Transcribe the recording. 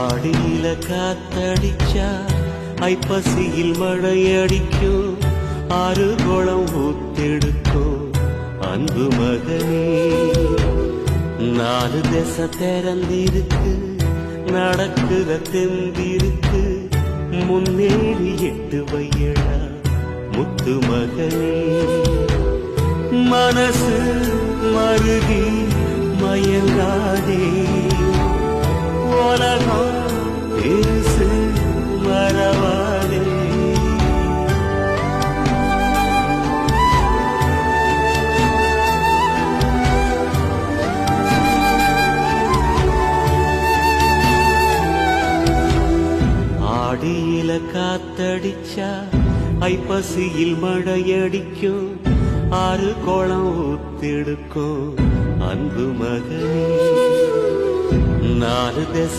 ஆடியில காத்தடிச்சா ஐப்பசியில் மழையடிக்கும் ஆறு குளம் ஊத்தெடுக்கும் அன்பு மகனே நாலு திசை திறந்திருக்கு நடக்குற தெந்திருக்கு முன்னேறி எட்டு வையடா முத்து மகனே மனசு மருகி மயங்காதே உலகம் பெருசு மறவாதே ஆடியில காத்தடிச்சா ஐப்பசியில் மழையடிக்கும் ஆறு குளம் ஊத்தெடுக்கும் அன்பு மகனே நாலு திசை